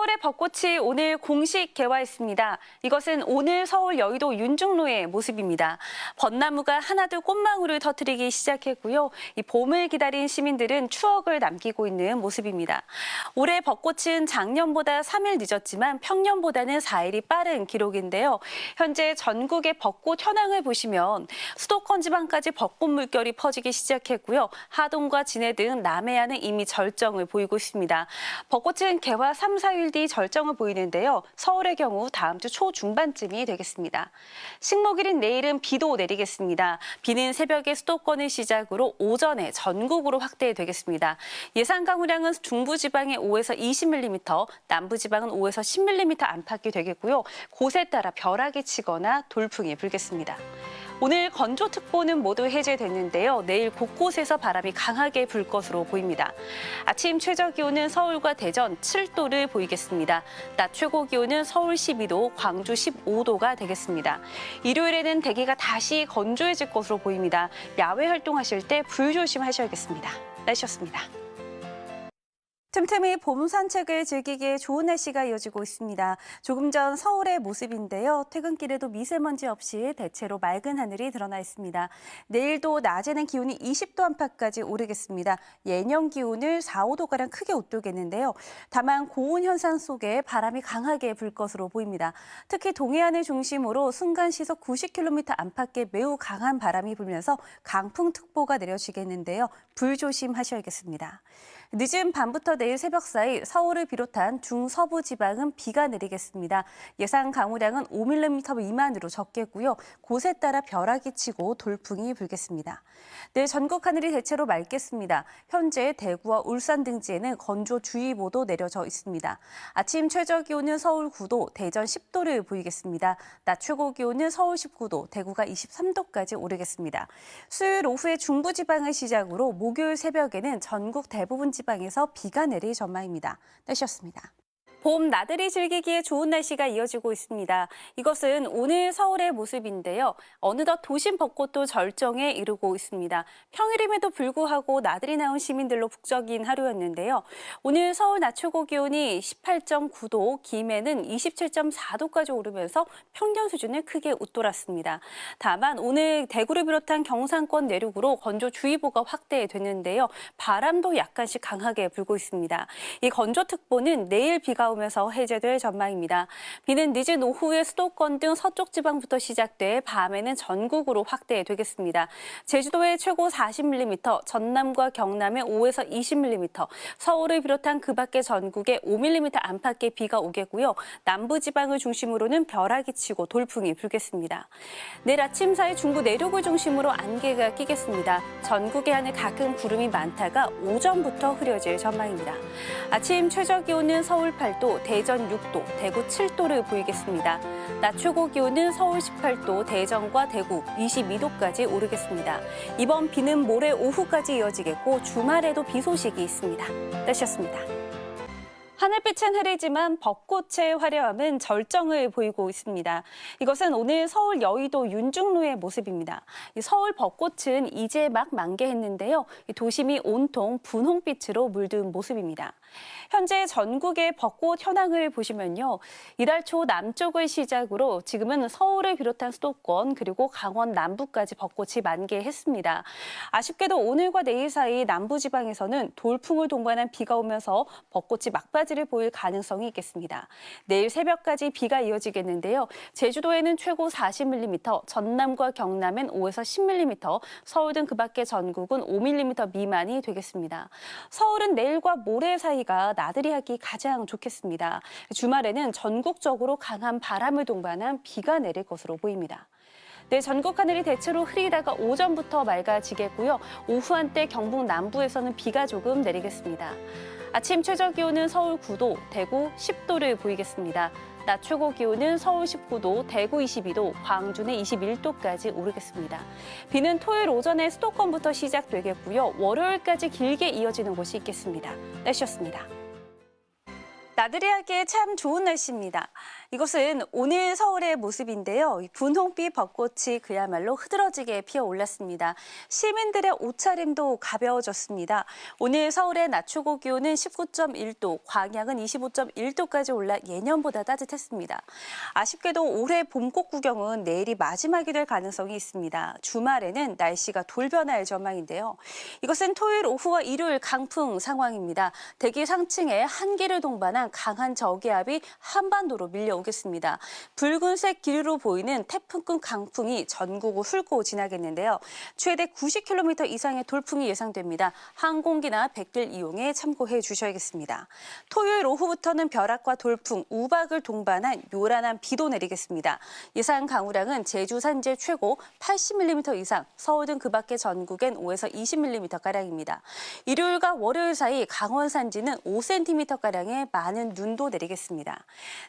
서울의 벚꽃이 오늘 공식 개화했습니다. 이것은 오늘 서울 여의도 윤중로의 모습입니다. 벚나무가 하나둘 꽃망울을 터뜨리기 시작했고요. 이 봄을 기다린 시민들은 추억을 남기고 있는 모습입니다. 올해 벚꽃은 작년보다 3일 늦었지만 평년보다는 4일이 빠른 기록인데요. 현재 전국의 벚꽃 현황을 보시면 수도권 지방까지 벚꽃 물결이 퍼지기 시작했고요. 하동과 진해 등 남해안은 이미 절정을 보이고 있습니다. 벚꽃은 개화 3, 4일 뒤 절정을 보이는데요. 서울의 경우 다음 주 초중반쯤이 되겠습니다. 식목일인 내일은 비도 내리겠습니다. 비는 새벽에 수도권을 시작으로 오전에 전국으로 확대되겠습니다. 예상 강우량은 중부지방에 5에서 20mm, 남부지방은 5에서 10mm 안팎이 되겠고요. 곳에 따라 벼락이 치거나 돌풍이 불겠습니다. 오늘 건조특보는 모두 해제됐는데요. 내일 곳곳에서 바람이 강하게 불 것으로 보입니다. 아침 최저기온은 서울과 대전 7도를 보이겠습니다. 낮 최고기온은 서울 12도, 광주 15도가 되겠습니다. 일요일에는 대기가 다시 건조해질 것으로 보입니다. 야외 활동하실 때 불조심하셔야겠습니다. 날씨였습니다. 틈틈이 봄 산책을 즐기기에 좋은 날씨가 이어지고 있습니다. 조금 전 서울의 모습인데요. 퇴근길에도 미세먼지 없이 대체로 맑은 하늘이 드러나 있습니다. 내일도 낮에는 기온이 20도 안팎까지 오르겠습니다. 예년 기온을 4, 5도가량 크게 웃돌겠는데요. 다만 고온 현상 속에 바람이 강하게 불 것으로 보입니다. 특히 동해안을 중심으로 순간 시속 90km 안팎의 매우 강한 바람이 불면서 강풍특보가 내려지겠는데요. 불조심하셔야겠습니다. 늦은 밤부터 내일 새벽 사이 서울을 비롯한 중서부 지방은 비가 내리겠습니다. 예상 강우량은 5mm 미만으로 적겠고요. 곳에 따라 벼락이 치고 돌풍이 불겠습니다. 내일 전국 하늘이 대체로 맑겠습니다. 현재 대구와 울산 등지에는 건조주의보도 내려져 있습니다. 아침 최저기온은 서울 9도, 대전 10도를 보이겠습니다. 낮 최고기온은 서울 19도, 대구가 23도까지 오르겠습니다. 수요일 오후에 중부지방을 시작으로 목요일 새벽에는 전국 대부분 지방에서 비가 내릴 전망입니다. 날씨였습니다. 봄 나들이 즐기기에 좋은 날씨가 이어지고 있습니다. 이것은 오늘 서울의 모습인데요. 어느덧 도심 벚꽃도 절정에 이르고 있습니다. 평일임에도 불구하고 나들이 나온 시민들로 북적인 하루였는데요. 오늘 서울 낮 최고 기온이 18.9도, 김해는 27.4도까지 오르면서 평년 수준을 크게 웃돌았습니다. 다만 오늘 대구를 비롯한 경상권 내륙으로 건조주의보가 확대됐는데요. 바람도 약간씩 강하게 불고 있습니다. 이 건조특보는 내일 비가 오면서 해제될 전망입니다. 비는 늦은 오후에 수도권 등 서쪽 지방부터 시작돼 밤에는 전국으로 확대되겠습니다. 제주도에 최고 40mm, 전남과 경남에 5에서 20mm, 서울을 비롯한 그 밖의 전국에 5mm 안팎의 비가 오겠고요. 남부 지방을 중심으로는 벼락이 치고 돌풍이 불겠습니다. 내일 아침 사이 중부 내륙을 중심으로 안개가 끼겠습니다. 전국의 하늘 가끔 구름이 많다가 오전부터 흐려질 전망입니다. 아침 최저기온은 서울 8도, 대전 6도, 대구 7도를 보이겠습니다. 낮 최고 기온은 서울 18도, 대전과 대구 22도까지 오르겠습니다. 이번 비는 모레 오후까지 이어지겠고 주말에도 비 소식이 있습니다. 날씨였습니다. 하늘빛은 흐리지만 벚꽃의 화려함은 절정을 보이고 있습니다. 이것은 오늘 서울 여의도 윤중로의 모습입니다. 서울 벚꽃은 이제 막 만개했는데요. 도심이 온통 분홍빛으로 물든 모습입니다. 현재 전국의 벚꽃 현황을 보시면요. 이달 초 남쪽을 시작으로 지금은 서울을 비롯한 수도권 그리고 강원 남부까지 벚꽃이 만개했습니다. 아쉽게도 오늘과 내일 사이 남부지방에서는 돌풍을 동반한 비가 오면서 벚꽃이 막바지를 보일 가능성이 있겠습니다. 내일 새벽까지 비가 이어지겠는데요. 제주도에는 최고 40mm, 전남과 경남엔 5에서 10mm, 서울 등 그 밖의 전국은 5mm 미만이 되겠습니다. 서울은 내일과 모레 사이가 나들이 하기 가장 좋겠습니다. 주말에는 전국적으로 강한 바람을 동반한 비가 내릴 것으로 보입니다. 내일 전국 하늘이 대체로 흐리다가 오전부터 맑아지겠고요. 오후 한때 경북 남부에서는 비가 조금 내리겠습니다. 아침 최저 기온은 서울 9도, 대구 10도를 보이겠습니다. 낮 최고 기온은 서울 19도, 대구 22도, 광주는 21도까지 오르겠습니다. 비는 토요일 오전에 수도권부터 시작되겠고요. 월요일까지 길게 이어지는 곳이 있겠습니다. 날씨였습니다. 나들이 하기에 참 좋은 날씨입니다. 이것은 오늘 서울의 모습인데요. 이 분홍빛 벚꽃이 그야말로 흐드러지게 피어올랐습니다. 시민들의 옷차림도 가벼워졌습니다. 오늘 서울의 낮 최고 기온은 19.1도, 광양은 25.1도까지 올라 예년보다 따뜻했습니다. 아쉽게도 올해 봄꽃 구경은 내일이 마지막이 될 가능성이 있습니다. 주말에는 날씨가 돌변할 전망인데요. 이것은 토요일 오후와 일요일 강풍 상황입니다. 대기 상층에 한기를 동반한 강한 저기압이 한반도로 밀려오겠습니다. 붉은색 길이로 보이는 태풍급 강풍이 전국을 훑고 지나겠는데요. 최대 90km 이상의 돌풍이 예상됩니다. 항공기나 백길 이용에 참고해 주셔야겠습니다. 토요일 오후부터는 벼락과 돌풍, 우박을 동반한 요란한 비도 내리겠습니다. 예상 강우량은 제주 산지 최고 80mm 이상, 서울 등 그 밖의 전국엔 5에서 20mm가량입니다. 일요일과 월요일 사이 강원 산지는 5cm가량의 많은 눈도 내리겠습니다.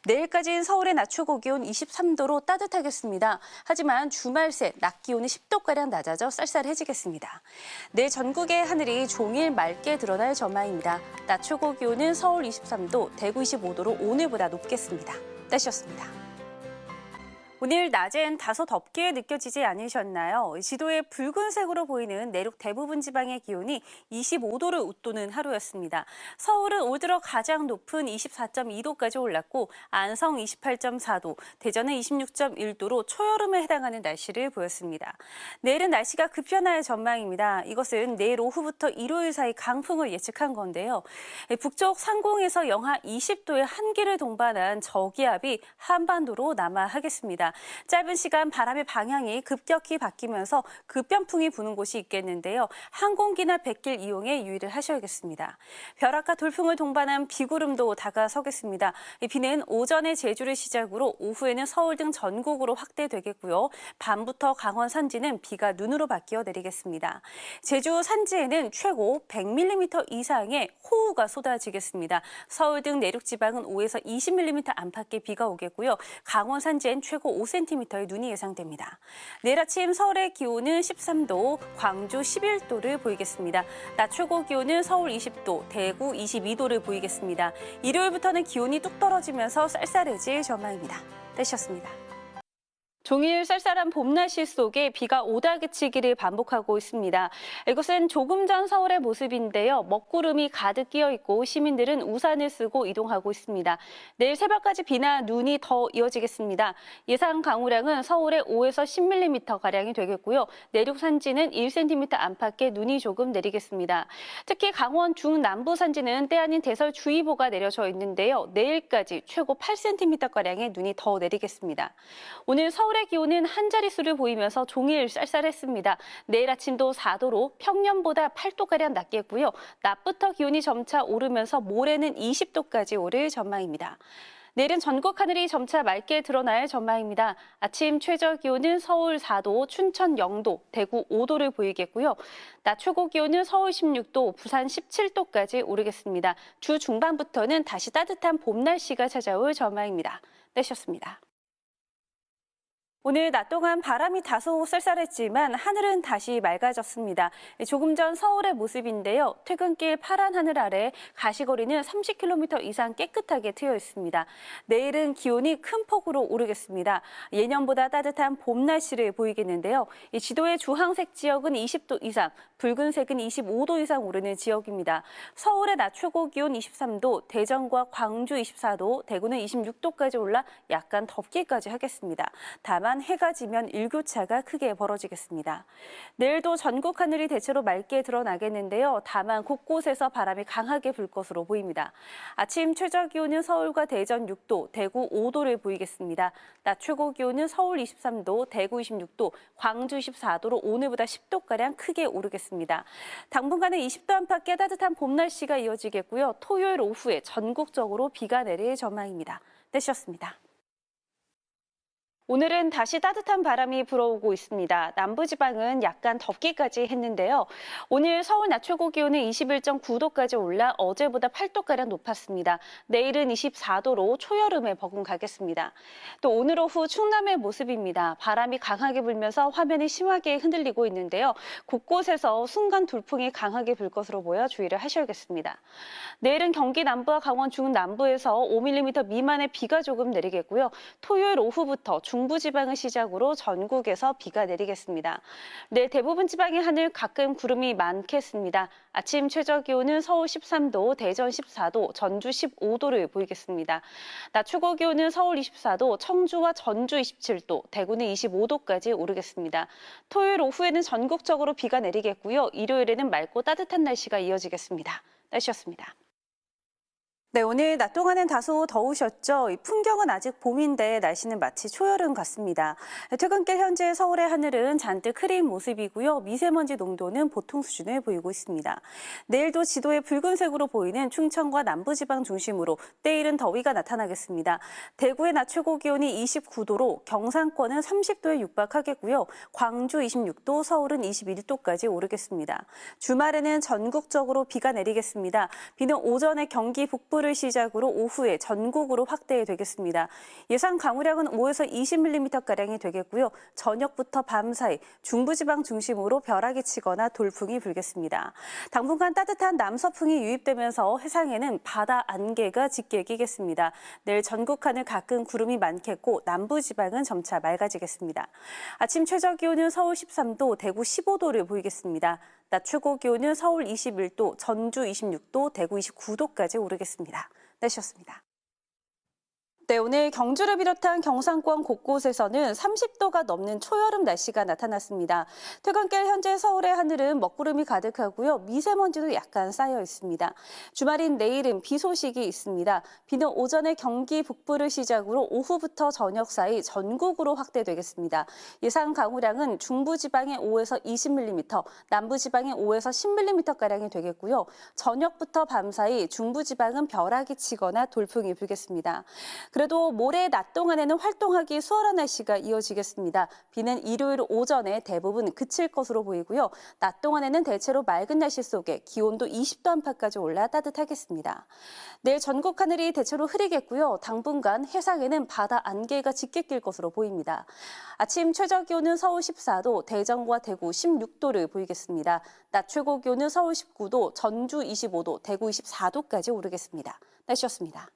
내일까지는 서울의 낮 최고 기온 23도로 따뜻하겠습니다. 하지만 주말 새 낮 기온이 10도가량 낮아져 쌀쌀해지겠습니다. 내일 전국의 하늘이 종일 맑게 드러날 전망입니다. 낮 최고 기온은 서울 23도, 대구 25도로 오늘보다 높겠습니다. 날씨였습니다. 오늘 낮엔 다소 덥게 느껴지지 않으셨나요? 지도에 붉은색으로 보이는 내륙 대부분 지방의 기온이 25도를 웃도는 하루였습니다. 서울은 올 들어 가장 높은 24.2도까지 올랐고 안성 28.4도, 대전은 26.1도로 초여름에 해당하는 날씨를 보였습니다. 내일은 날씨가 급변할 전망입니다. 이것은 내일 오후부터 일요일 사이 강풍을 예측한 건데요. 북쪽 상공에서 영하 20도의 한기를 동반한 저기압이 한반도로 남하하겠습니다. 짧은 시간 바람의 방향이 급격히 바뀌면서 급변풍이 부는 곳이 있겠는데요. 항공기나 백길 이용에 유의를 하셔야겠습니다. 벼락과 돌풍을 동반한 비구름도 다가서겠습니다. 이 비는 오전에 제주를 시작으로 오후에는 서울 등 전국으로 확대되겠고요. 밤부터 강원 산지는 비가 눈으로 바뀌어 내리겠습니다. 제주 산지에는 최고 100mm 이상의 호우가 쏟아지겠습니다. 서울 등 내륙 지방은 5에서 20mm 안팎의 비가 오겠고요. 강원 산지엔 최고 5cm의 눈이 예상됩니다. 내일 아침 서울의 기온은 13도, 광주 11도를 보이겠습니다. 낮 최고 기온은 서울 20도, 대구 22도를 보이겠습니다. 일요일부터는 기온이 뚝 떨어지면서 쌀쌀해질 전망입니다. 날씨였습니다. 종일 쌀쌀한 봄 날씨 속에 비가 오다 그치기를 반복하고 있습니다. 이것은 조금 전 서울의 모습인데요. 먹구름이 가득 끼어 있고 시민들은 우산을 쓰고 이동하고 있습니다. 내일 새벽까지 비나 눈이 더 이어지겠습니다. 예상 강우량은 서울에 5에서 10mm가량이 되겠고요. 내륙 산지는 1cm 안팎의 눈이 조금 내리겠습니다. 특히 강원 중남부 산지는 때 아닌 대설주의보가 내려져 있는데요. 내일까지 최고 8cm가량의 눈이 더 내리겠습니다. 오늘 서울의 기온은 한 자릿수를 보이면서 종일 쌀쌀했습니다. 내일 아침도 4도로 평년보다 8도가량 낮겠고요. 낮부터 기온이 점차 오르면서 모레는 20도까지 오를 전망입니다. 내일은 전국 하늘이 점차 맑게 드러날 전망입니다. 아침 최저 기온은 서울 4도, 춘천 0도, 대구 5도를 보이겠고요. 낮 최고 기온은 서울 16도, 부산 17도까지 오르겠습니다. 주 중반부터는 다시 따뜻한 봄 날씨가 찾아올 전망입니다. 날씨였습니다. 오늘 낮 동안 바람이 다소 쌀쌀했지만 하늘은 다시 맑아졌습니다. 조금 전 서울의 모습인데요. 퇴근길 파란 하늘 아래 가시거리는 30km 이상 깨끗하게 트여 있습니다. 내일은 기온이 큰 폭으로 오르겠습니다. 예년보다 따뜻한 봄 날씨를 보이겠는데요. 이 지도의 주황색 지역은 20도 이상, 붉은색은 25도 이상 오르는 지역입니다. 서울의 낮 최고 기온 23도, 대전과 광주 24도, 대구는 26도까지 올라 약간 덥기까지 하겠습니다. 다만 해가 지면 일교차가 크게 벌어지겠습니다. 내일도 전국 하늘이 대체로 맑게 드러나겠는데요. 다만 곳곳에서 바람이 강하게 불 것으로 보입니다. 아침 최저 기온은 서울과 대전 6도, 대구 5도를 보이겠습니다. 낮 최고 기온은 서울 23도, 대구 26도, 광주 24도로 오늘보다 10도가량 크게 오르겠습니다. 당분간은 20도 안팎의 따뜻한 봄 날씨가 이어지겠고요. 토요일 오후에 전국적으로 비가 내릴 전망입니다. 날씨였습니다. 오늘은 다시 따뜻한 바람이 불어오고 있습니다. 남부지방은 약간 덥기까지 했는데요. 오늘 서울 낮 최고 기온은 21.9도까지 올라 어제보다 8도가량 높았습니다. 내일은 24도로 초여름에 버금가겠습니다. 또 오늘 오후 충남의 모습입니다. 바람이 강하게 불면서 화면이 심하게 흔들리고 있는데요. 곳곳에서 순간 돌풍이 강하게 불 것으로 보여 주의를 하셔야겠습니다. 내일은 경기 남부와 강원 중부 남부에서 5mm 미만의 비가 조금 내리겠고요. 토요일 오후부터 중부지방을 시작으로 전국에서 비가 내리겠습니다. 내일 대부분 지방의 하늘 가끔 구름이 많겠습니다. 아침 최저 기온은 서울 13도, 대전 14도, 전주 15도를 보이겠습니다. 낮 최고 기온은 서울 24도, 청주와 전주 27도, 대구는 25도까지 오르겠습니다. 토요일 오후에는 전국적으로 비가 내리겠고요. 일요일에는 맑고 따뜻한 날씨가 이어지겠습니다. 날씨였습니다. 네, 오늘 낮 동안은 다소 더우셨죠? 이 풍경은 아직 봄인데 날씨는 마치 초여름 같습니다. 퇴근길 현재 서울의 하늘은 잔뜩 흐린 모습이고요. 미세먼지 농도는 보통 수준을 보이고 있습니다. 내일도 지도에 붉은색으로 보이는 충청과 남부지방 중심으로 때이른 더위가 나타나겠습니다. 대구의 낮 최고 기온이 29도로 경상권은 30도에 육박하겠고요. 광주 26도, 서울은 21도까지 오르겠습니다. 주말에는 전국적으로 비가 내리겠습니다. 비는 오전에 경기 북부를 시작으로 오후에 전국으로 확대되겠습니다. 예상 강우량은 5에서 20mm가량이 되겠고요. 저녁부터 밤 사이 중부지방 중심으로 벼락이 치거나 돌풍이 불겠습니다. 당분간 따뜻한 남서풍이 유입되면서 해상에는 바다 안개가 짙게 끼겠습니다. 내일 전국 하늘 가끔 구름이 많겠고 남부지방은 점차 맑아지겠습니다. 아침 최저 기온은 서울 13도, 대구 15도를 보이겠습니다. 낮 최고 기온은 서울 21도, 전주 26도, 대구 29도까지 오르겠습니다. 날씨였습니다. 네, 오늘 경주를 비롯한 경상권 곳곳에서는 30도가 넘는 초여름 날씨가 나타났습니다. 퇴근길 현재 서울의 하늘은 먹구름이 가득하고요. 미세먼지도 약간 쌓여 있습니다. 주말인 내일은 비 소식이 있습니다. 비는 오전에 경기 북부를 시작으로 오후부터 저녁 사이 전국으로 확대되겠습니다. 예상 강우량은 중부지방에 5에서 20mm, 남부지방에 5에서 10mm가량이 되겠고요. 저녁부터 밤 사이 중부지방은 벼락이 치거나 돌풍이 불겠습니다. 그래도 모레 낮 동안에는 활동하기 수월한 날씨가 이어지겠습니다. 비는 일요일 오전에 대부분 그칠 것으로 보이고요. 낮 동안에는 대체로 맑은 날씨 속에 기온도 20도 안팎까지 올라 따뜻하겠습니다. 내일 전국 하늘이 대체로 흐리겠고요. 당분간 해상에는 바다 안개가 짙게 낄 것으로 보입니다. 아침 최저 기온은 서울 14도, 대전과 대구 16도를 보이겠습니다. 낮 최고 기온은 서울 19도, 전주 25도, 대구 24도까지 오르겠습니다. 날씨였습니다.